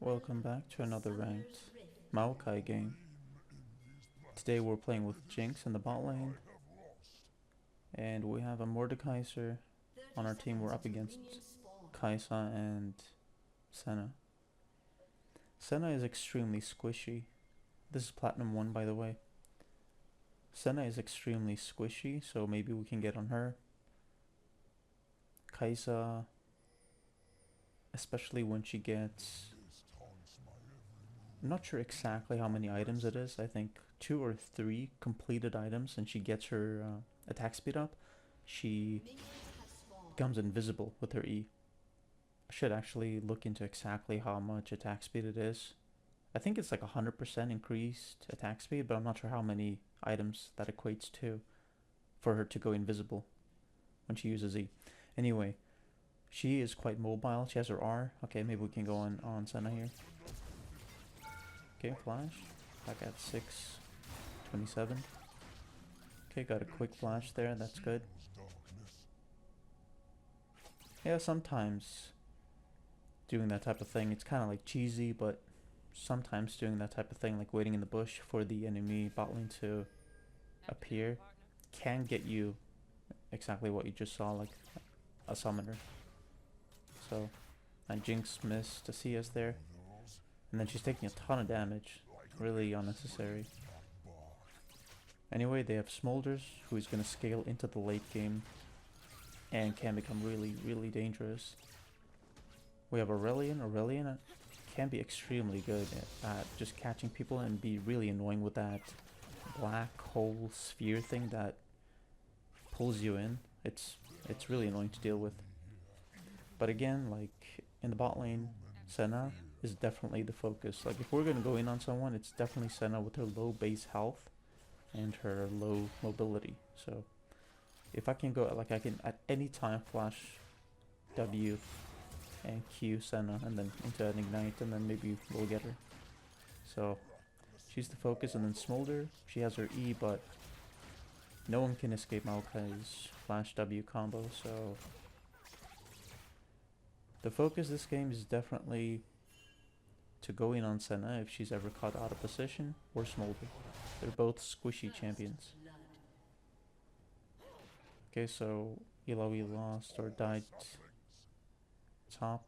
Welcome back to another ranked Maokai game. Today we're playing with Jinx in the bot lane, and we have a Mordekaiser on our team. We're up against Kaisa and Senna. Senna is extremely squishy. This is Platinum 1, by the way. Senna is extremely squishy, so maybe we can get on her. Kaisa, especially when she gets... I'm not sure exactly how many items it is. I think 2 or 3 completed items, and she gets her attack speed up. She becomes invisible with her E. I should actually look into exactly how much attack speed it is. I think it's like 100% increased attack speed, but I'm not sure how many items that equates to for her to go invisible when she uses E. Anyway, she is quite mobile. She has her R. Okay, maybe we can go on Senna here. Okay, flash. Back at 6:27. Okay, got a quick flash there. That's good. Yeah, sometimes doing that type of thing, it's kind of like cheesy, but sometimes doing that type of thing, like waiting in the bush for the enemy bot lane to appear, can get you exactly what you just saw, like a summoner. So, and Jinx missed to see us there. And then she's taking a ton of damage. Really unnecessary. Anyway, they have Smolders, who is going to scale into the late game and can become really, really dangerous. We have Aurelion. Aurelion can be extremely good at just catching people and be really annoying with that black hole sphere thing that pulls you in. It's really annoying to deal with. But again, like in the bot lane, Senna is definitely the focus. Like if we're gonna go in on someone, it's definitely Senna with her low base health and her low mobility. So if I can go, like I can at any time flash W and Q Senna and then into an ignite, and then maybe we'll get her. So she's the focus, and then Smolder, she has her E, but no one can escape Maokai's flash W combo, so the focus this game is definitely to go in on Senna if she's ever caught out of position, or Smolder. They're both squishy champions. Okay, so Ilaoi lost or died top.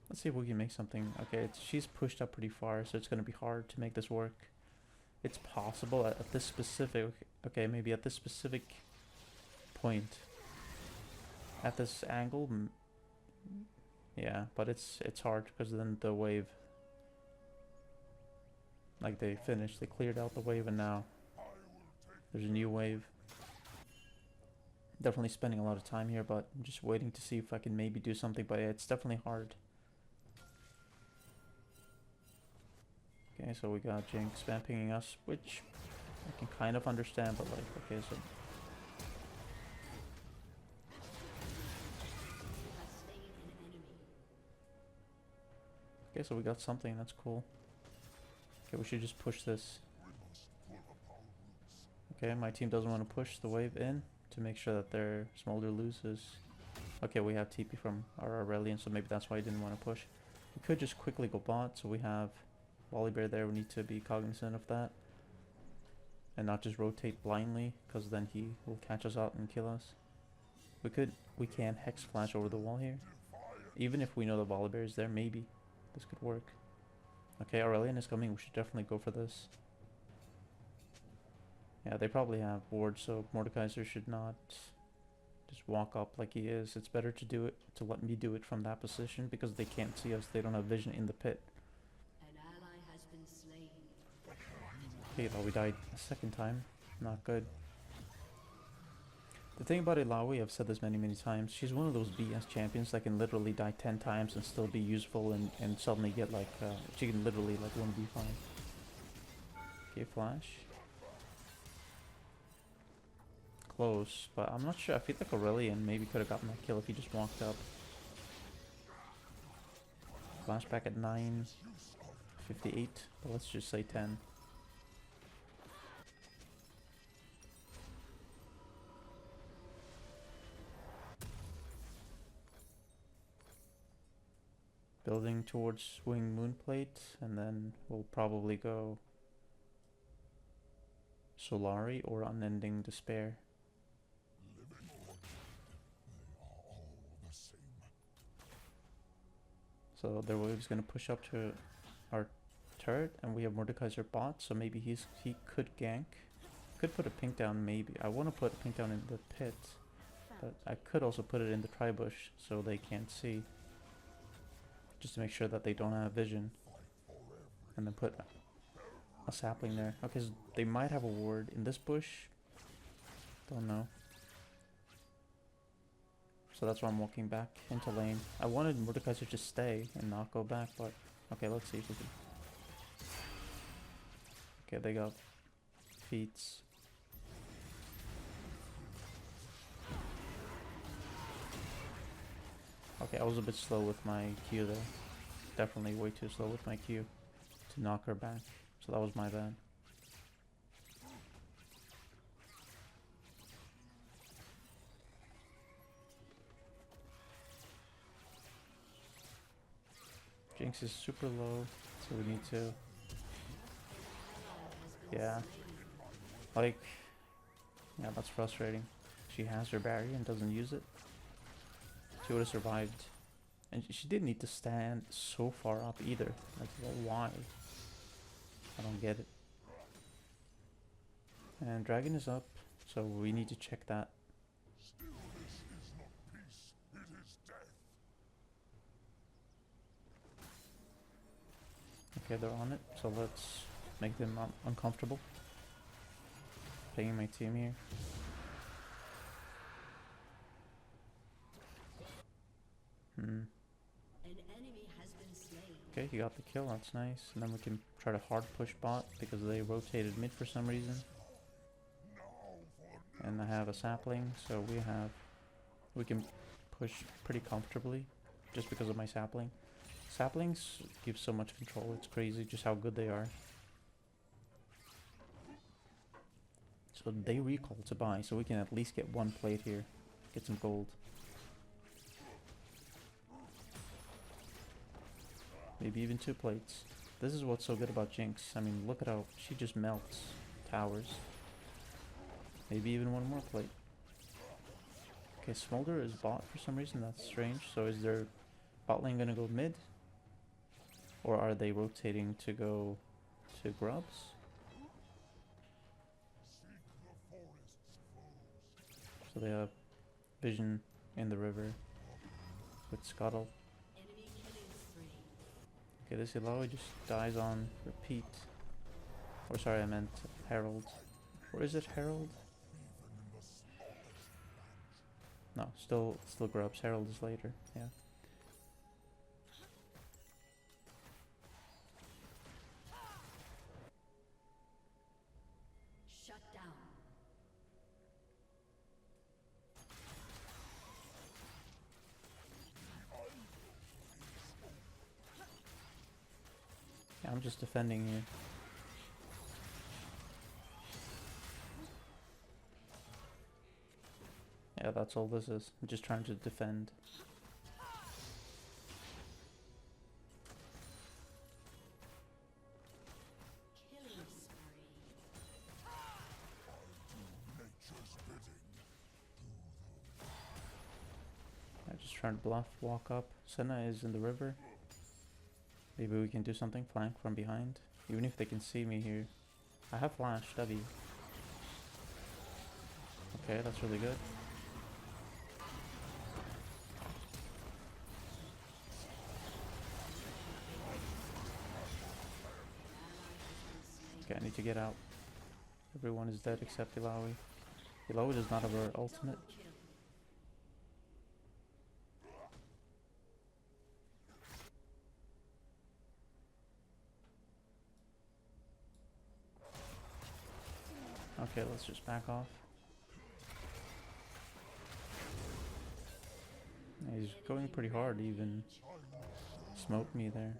Let's see if we can make something. Okay, she's pushed up pretty far, so it's going to be hard to make this work. It's possible at this specific... Okay, maybe at this specific point. At this angle... Yeah, but it's hard because then the wave... Like they finished, they cleared out the wave, and now there's a new wave. Definitely spending a lot of time here, but I'm just waiting to see if I can maybe do something, but yeah, it's definitely hard. Okay, so we got Jinx spam pinging us, which I can kind of understand, but like, okay, so... Okay, so we got something, that's cool. Okay, we should just push this. Okay, my team doesn't want to push the wave in to make sure that their Smolder loses. Okay, we have TP from our Aurelion, so maybe that's why I didn't want to push. We could just quickly go bot, so we have Volibear there. We need to be cognizant of that. And not just rotate blindly, because then he will catch us out and kill us. We can Hex Flash over the wall here. Even if we know the Volibear is there, maybe this could work. Okay, Aurelion is coming. We should definitely go for this. Yeah, they probably have wards, so Mordekaiser should not just walk up like he is. It's better to do it, to let me do it from that position, because they can't see us. They don't have vision in the pit. An ally has been slain. Okay, well, we died a second time. Not good. The thing about Ilaoi, I've said this many times, she's one of those BS champions that can literally die 10 times and still be useful and suddenly get like, she can literally like 1v5. Okay, flash. Close, but I'm not sure. I feel like Aurelion maybe could have gotten that kill if he just walked up. Flashback at 9:58, but let's just say 10. Building towards Wing Moonplate, and then we'll probably go Solari or Unending Despair. So their wave's gonna push up to our turret, and we have Mordekaiser bot, so maybe he could gank. Could put a pink down, maybe. I want to put a pink down in the pit, but I could also put it in the tri-bush so they can't see. Just to make sure that they don't have vision. And then put a sapling there. Okay, so they might have a ward in this bush. Don't know. So that's why I'm walking back into lane. I wanted Mordekaiser to just stay and not go back, but okay, let's see if we can. Okay, they got feats. Okay, I was a bit slow with my Q there. Definitely way too slow with my Q to knock her back. So that was my bad. Jinx is super low, so we need to... Yeah. Like... Yeah, that's frustrating. She has her barrier and doesn't use it. She would have survived. And she didn't need to stand so far up either. Like, well, why? I don't get it. And dragon is up, so we need to check that. Okay, they're on it, so let's make them uncomfortable. Playing my team here. An enemy has been slain. Okay, he got the kill, that's nice. And then we can try to hard push bot because they rotated mid for some reason. And I have a sapling, so we can push pretty comfortably just because of my sapling. Saplings give so much control, it's crazy just how good they are. So they recall to buy, so we can at least get one plate here. Get some gold. Maybe even 2 plates. This is what's so good about Jinx. I mean, look at how she just melts towers. Maybe even 1 more plate. Okay, Smolder is bot for some reason, that's strange. So is their bot lane gonna go mid? Or are they rotating to go to Grubs? So they have Vision in the river with Scuttle. Okay, this Illaoi just dies on repeat. Or sorry, I meant Herald. Or is it Herald? No, still Grubs. Herald is later, yeah. Shut down. Yeah, I'm just defending here. Yeah, that's all this is. I'm just trying to defend. Killing spree. I'm just trying to bluff, walk up. Senna is in the river. Maybe we can do something, flank from behind. Even if they can see me here. I have flash, W. Okay, that's really good. Okay, I need to get out. Everyone is dead except Illaoi. Illaoi does not have her ultimate. Okay, let's just back off. He's going pretty hard, even smoked me there.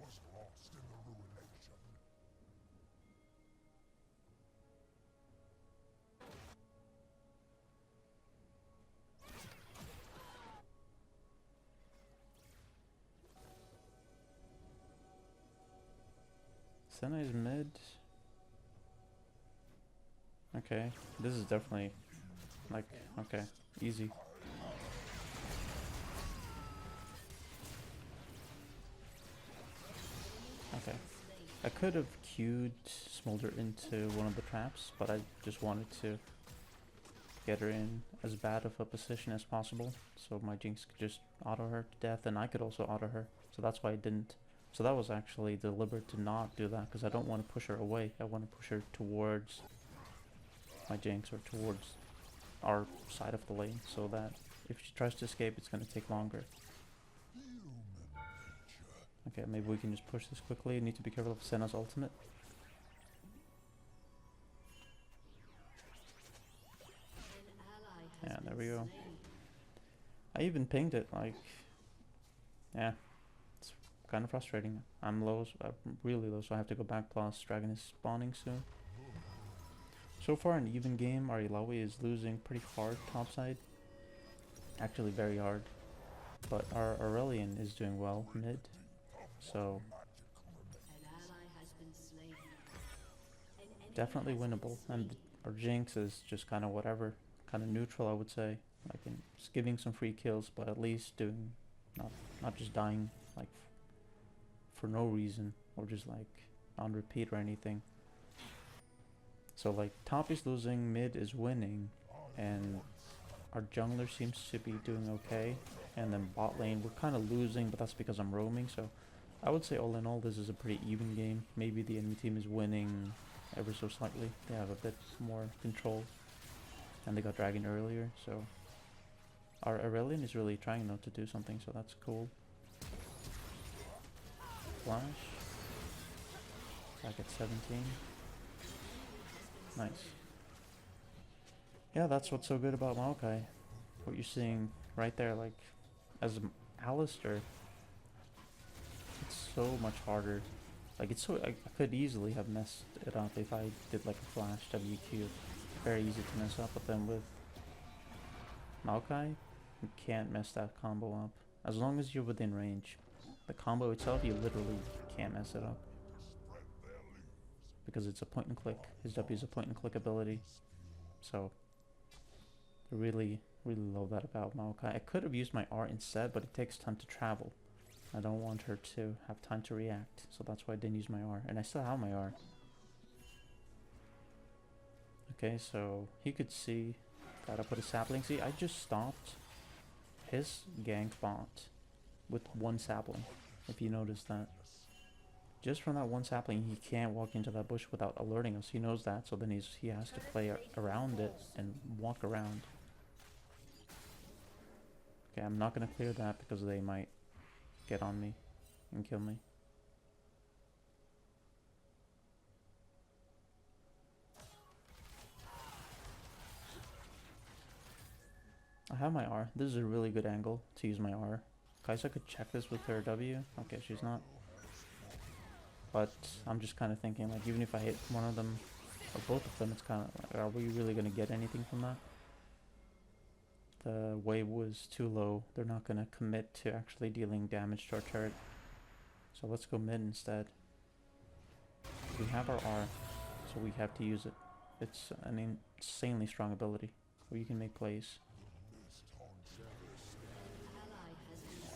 Senna is mid. Okay, this is definitely like, okay, easy. Okay, I could have queued Smolder into one of the traps, but I just wanted to get her in as bad of a position as possible, so my Jinx could just auto her to death, and I could also auto her, so that's why I didn't. So that was actually deliberate to not do that, because I don't want to push her away. I want to push her towards my Jinx or towards our side of the lane, so that if she tries to escape, it's going to take longer. Okay, maybe we can just push this quickly. Need to be careful of Senna's ultimate. Yeah, there we go. I even pinged it, like, yeah, it's kind of frustrating. I'm low, I'm really low, so I have to go back, plus Dragon is spawning soon. So far an even game, our Illaoi is losing pretty hard topside. Actually very hard. But our Aurelion is doing well mid. So definitely winnable. And our Jinx is just kind of whatever. Kind of neutral, I would say. Like just giving some free kills, but at least doing not just dying like for no reason, or just like on repeat or anything. So like top is losing, mid is winning, and our jungler seems to be doing okay. And then bot lane we're kind of losing, but that's because I'm roaming. So I would say all in all this is a pretty even game. Maybe the enemy team is winning ever so slightly. They have a bit more control, and they got dragon earlier. So our Aurelion is really trying not to do something, so that's cool. Flash. Back at 17. Nice. Yeah, that's what's so good about Maokai. What you're seeing right there, like, as Alistair, it's so much harder. Like, it's so, I could easily have messed it up if I did like a flash WQ. Very easy to mess up, but then with Maokai, you can't mess that combo up. As long as you're within range. The combo itself, you literally can't mess it up. Because it's a point and click. His W is a point and click ability. So, I really love that about Maokai. I could have used my R instead, but it takes time to travel. I don't want her to have time to react, so that's why I didn't use my R. And I still have my R. Okay, so he could see that I put a sapling. See, I just stopped his gank bot with one sapling, if you notice that. Just from that one sapling, he can't walk into that bush without alerting us. He knows that, so then he has to play around it and walk around. Okay, I'm not gonna clear that because they might get on me and kill me. I have my R. This is a really good angle to use my R. Kaisa could check this with her W. Okay, she's not. But I'm just kind of thinking, like, even if I hit one of them or both of them, it's kind of like, are we really going to get anything from that? The wave was too low. They're not going to commit to actually dealing damage to our turret. So let's go mid instead. We have our R, so we have to use it. It's an insanely strong ability where you can make plays.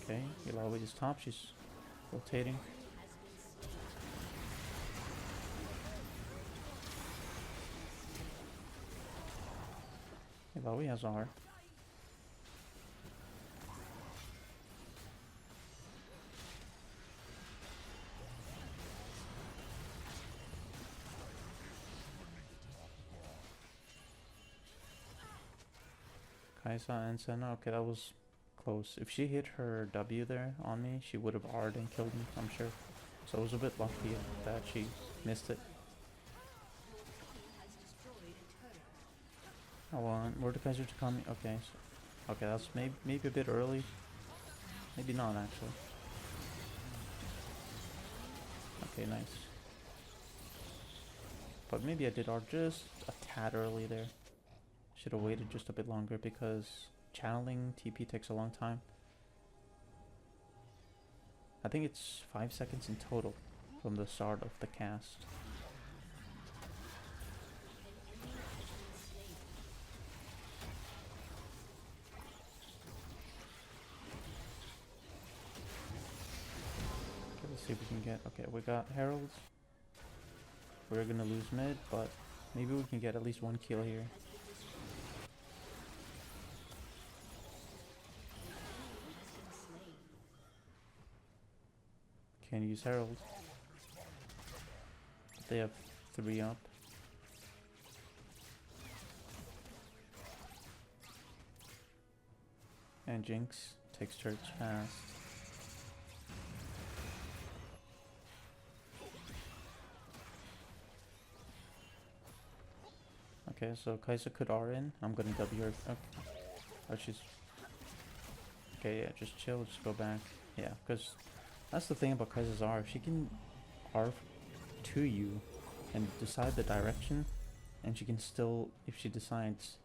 Okay, Illaoi is top. She's rotating. Illaoi has R. Kaisa and Senna. Okay, that was close. If she hit her W there on me, she would have R'd and killed me, I'm sure. So it was a bit lucky that she missed it. I want Mordekaiser to come. Okay, so, okay, that's maybe a bit early. Maybe not actually. Okay, nice. But maybe I did R just a tad early there. Should have waited just a bit longer because channeling TP takes a long time. I think it's 5 seconds in total. from the start of the cast. Okay, let's see if we can get... Okay, we got Heralds. We're gonna lose mid, but maybe we can get at least one kill here. Can't use Herald. They have 3 up. And Jinx takes turrets fast. Okay, so Kai'Sa could R in. I'm gonna W her. Okay. Oh, she's... Okay, yeah, just chill, just go back. Yeah, because that's the thing about Kai'Sa's R. She can R to you and decide the direction, and she can still, if she decides,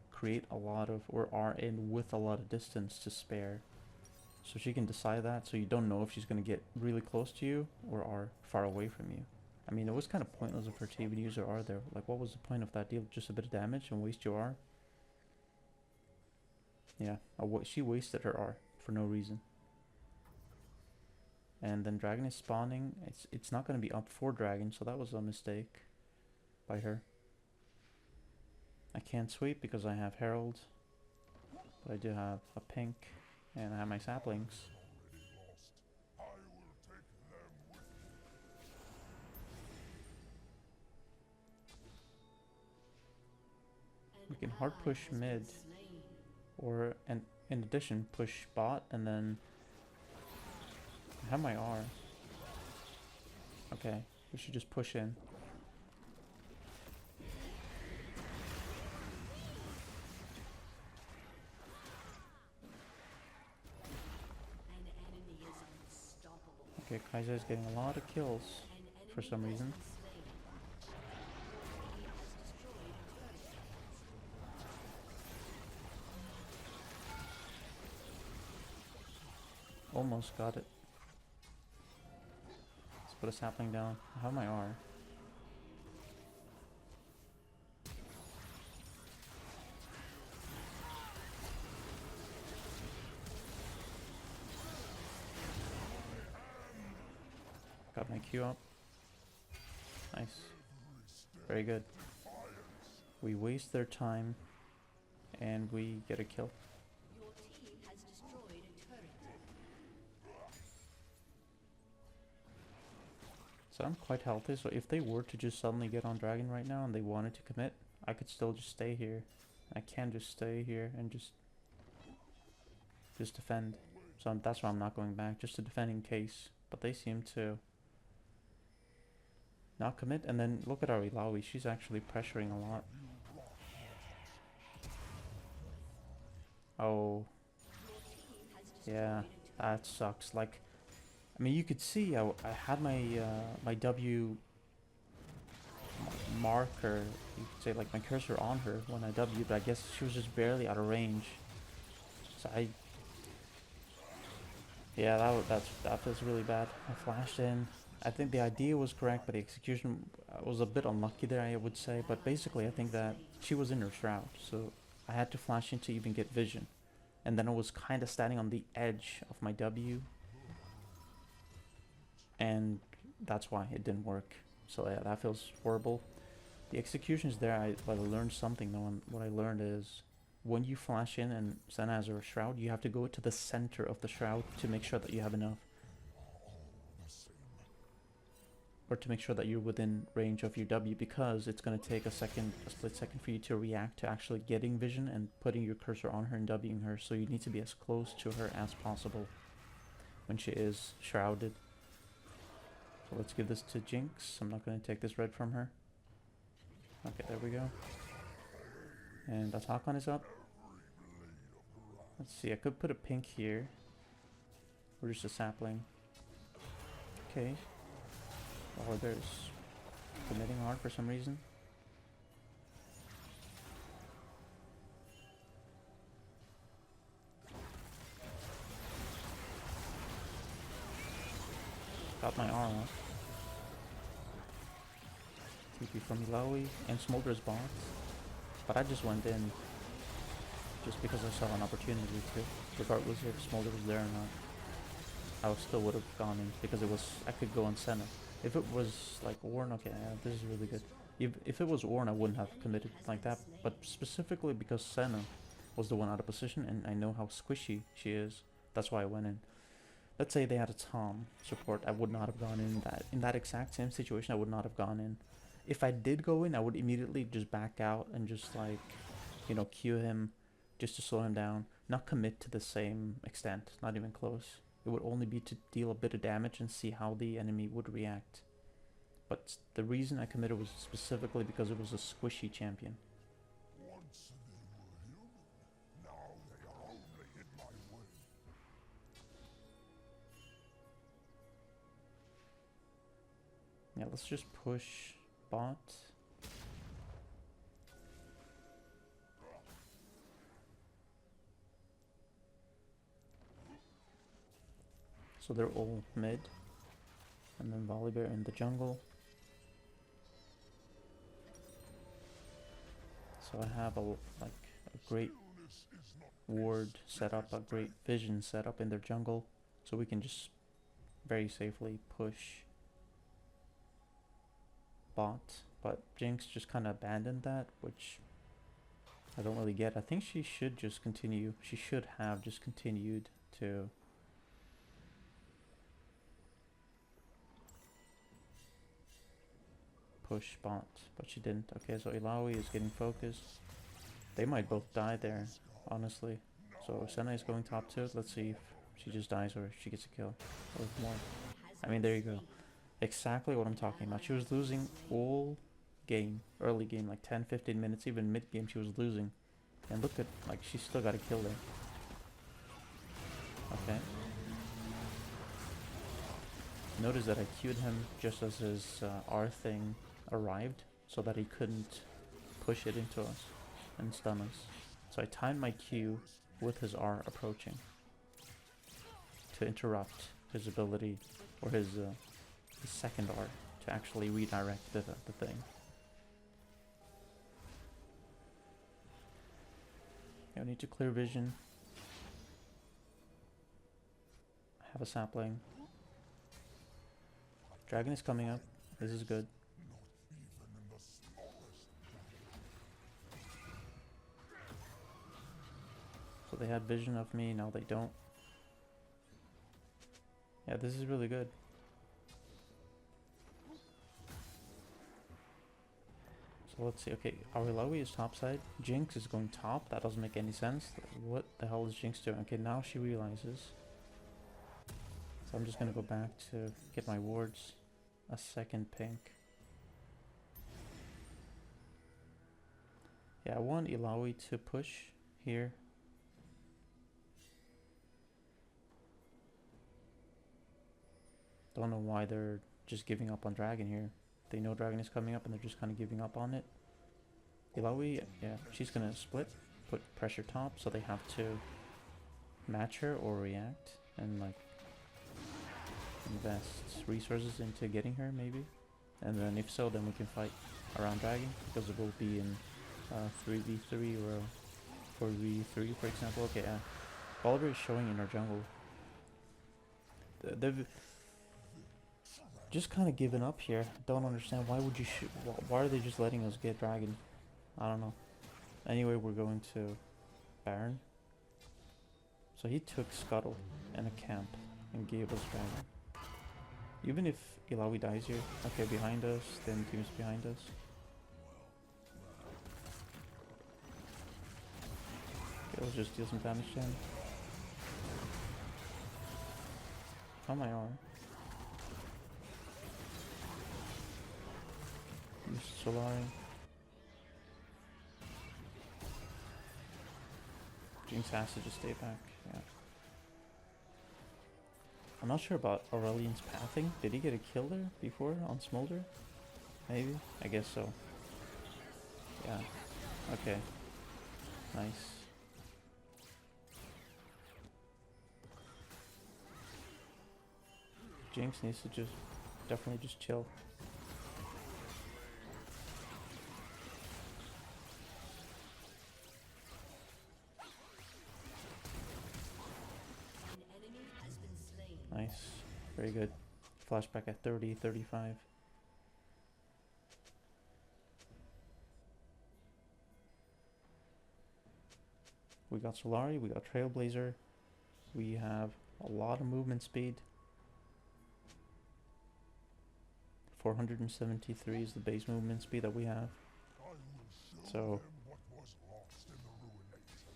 create a lot of, or R in with a lot of distance to spare. So she can decide that, so you don't know if she's going to get really close to you or R far away from you. I mean, it was kind of pointless of her to even use her R there. Like, what was the point of that deal? Just a bit of damage and waste your R? Yeah, she wasted her R for no reason. And then dragon is spawning. It's not going to be up for dragon, so that was a mistake by her. I can't sweep because I have Herald, but I do have a pink, and I have my saplings. We can hard push mid, or and in addition push bot, and then I have my R. Okay, we should just push in. Okay, Kai'Sa is getting a lot of kills for some reason. Almost got it. Let's put a sapling down. I have my R. Got my Q up. Nice. Very good. We waste their time and we get a kill. Your team has destroyed a turret. So I'm quite healthy, so if they were to just suddenly get on dragon right now and they wanted to commit, I could still just stay here. I can just stay here and just defend. So that's why I'm not going back, just to defend in case. But they seem to not commit, and then look at our Illaoi, she's actually pressuring a lot. Oh. Yeah, that sucks. Like, I mean, you could see I had my my W marker, you could say, like my cursor on her when I W, but I guess she was just barely out of range. So yeah, that feels really bad. I flashed in. I think the idea was correct, but the execution was a bit unlucky there, I would say. But basically, I think that she was in her shroud, so I had to flash in to even get vision. And then I was kind of standing on the edge of my W. And that's why it didn't work. So yeah, that feels horrible. The execution's there, but I learned something though, and what I learned is when you flash in and Senna has her shroud, you have to go to the center of the shroud to make sure that you have enough. Or to make sure that you're within range of your W, because it's going to take a split second for you to react to actually getting vision and putting your cursor on her and Wing her. So you need to be as close to her as possible when she is shrouded. So let's give this to Jinx. I'm not going to take this red from her. Okay, there we go. And that Hakon is up. Let's see, I could put a pink here. Or just a sapling. Okay. Or there's committing hard for some reason. Got my my R up. TP from Ilaoi and Smolder's bot. But I just went in just because I saw an opportunity to. Regardless if Smolder was there or not, I still would have gone in because I could go on Senna. If it was like Ornn, okay, yeah, this is really good. If it was Ornn, I wouldn't have committed like that. But specifically because Senna was the one out of position, and I know how squishy she is, that's why I went in. Let's say they had a Tom support, I would not have gone in that exact same situation. I would not have gone in. If I did go in, I would immediately just back out and just like, you know, Q him just to slow him down. Not commit to the same extent, not even close. It would only be to deal a bit of damage and see how the enemy would react. But the reason I committed was specifically because it was a squishy champion. Once they were human, now they are only in my way. Yeah, let's just push bot. So they're all mid. And then Volibear in the jungle. So I have a great ward set up, a great vision set up in their jungle. So we can just very safely push bot. But Jinx just kind of abandoned that, which I don't really get. I think she should just continue. She should have just continued to push bot, but she didn't. Okay, so Ilaoi is getting focused. They might both die there, honestly. So Senna is going top 2. Let's see if she just dies or she gets a kill. Or more. I mean, there you go. Exactly what I'm talking about. She was losing all game, early game, like 10-15 minutes, even mid game she was losing. And look at, like, she still got a kill there. Okay. Notice that I queued him just as his R thing arrived, so that he couldn't push it into us and stun us. So I timed my Q with his R approaching to interrupt his ability, or his second R, to actually redirect the thing. I need to clear vision. I have a sapling. Dragon is coming up. This is good. So they had vision of me, now they don't. Yeah, this is really good. So let's see. Okay, our Ilaoi is topside. Jinx is going top. That doesn't make any sense. What the hell is Jinx doing? Okay, now she realizes. So I'm just gonna go back to get my wards. A second pink. Yeah, I want Ilaoi to push here. Don't know why they're just giving up on Dragon here. They know Dragon is coming up and they're just kind of giving up on it. Ilaoi, yeah, she's gonna split, put pressure top, so they have to match her or react and like invest resources into getting her maybe. And then if so, then we can fight around Dragon, because it will be in 3v3 or 4v3 for example. Okay, yeah. Volibear is showing in our jungle. They've just kind of given up here. Don't understand. Why would you shoot? Why are they just letting us get Dragon? I don't know. Anyway, we're going to Baron. So he took Scuttle and a camp and gave us Dragon. Even if Ilaoi dies here. Okay, behind us. Then team's behind us. Okay, let's just deal some damage to him. How am I on? Use Solari. Jinx has to just stay back, yeah. I'm not sure about Aurelian's pathing. Did he get a kill there before on Smolder? Maybe? I guess so. Yeah. Okay. Nice. Jinx needs to just definitely just chill. An enemy has been slain. Nice. Very good. Flashback at 30, 35. We got Solari, we got Trailblazer. We have a lot of movement speed. 473 is the base movement speed that we have. I will show So, them what was lost in the ruination.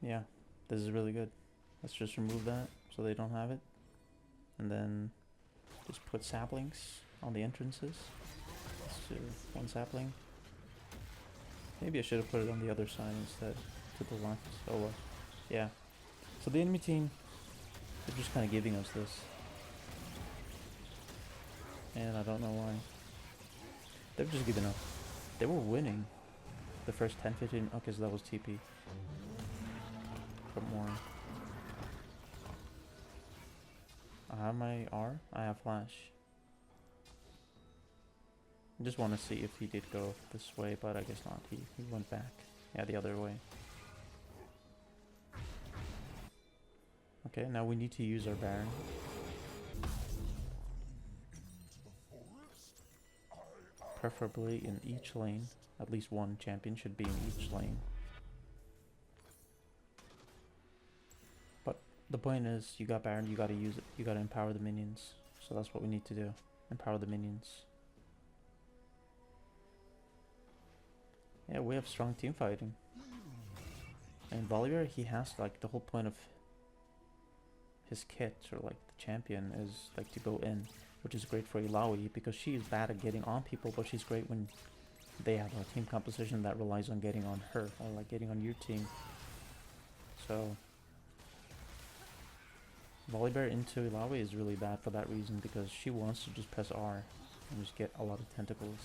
yeah, this is really good. Let's just remove that so they don't have it. And then just put saplings on the entrances. Let's do one sapling. Maybe I should have put it on the other side instead, to the left. Oh well. Yeah. So the enemy team, they're just kind of giving us this. And I don't know why. They're just giving up. They were winning the first 10, 15. Okay, so that was TP. But more. I have my R. I have flash. I just want to see if he did go this way, but I guess not. He went back. Yeah, the other way. Okay, now we need to use our Baron. Preferably in each lane. At least one champion should be in each lane. But the point is, you got Baron, you gotta use it. You gotta empower the minions. So that's what we need to do. Empower the minions. Yeah, we have strong team fighting. And Volibear, he has like the whole point of his kit, or like the champion, is like to go in, which is great for Ilaoi because she is bad at getting on people, but she's great when they have a team composition that relies on getting on her, or like getting on your team. So Volibear into Ilaoi is really bad for that reason, because she wants to just press R and just get a lot of tentacles.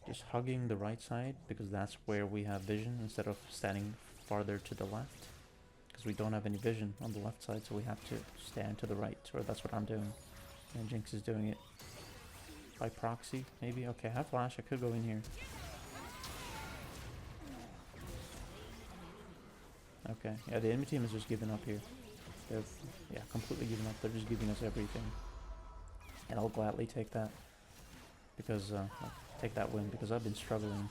Just hugging the right side, because that's where we have vision, instead of standing farther to the left. Because we don't have any vision on the left side, so we have to stand to the right, or that's what I'm doing. And Jinx is doing it by proxy, maybe? Okay, I have flash, I could go in here. Okay, yeah, the enemy team is just giving up here. They've, yeah, completely giving up. They're just giving us everything. And I'll gladly take that. Because, I'll take that win, because I've been struggling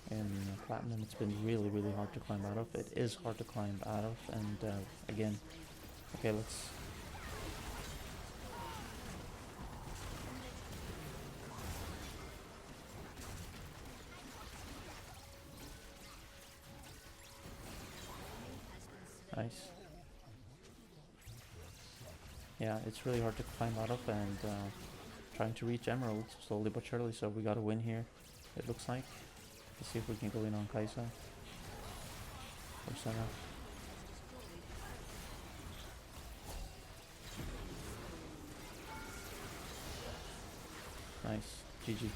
in Platinum. It's been really, really hard to climb out of. It is hard to climb out of, and, again, okay, let's... Nice. Yeah, it's really hard to climb out of, and trying to reach Emerald slowly but surely, so we gotta win here, it looks like. Let's see if we can go in on Kaisa. Or Senna. Nice. GG.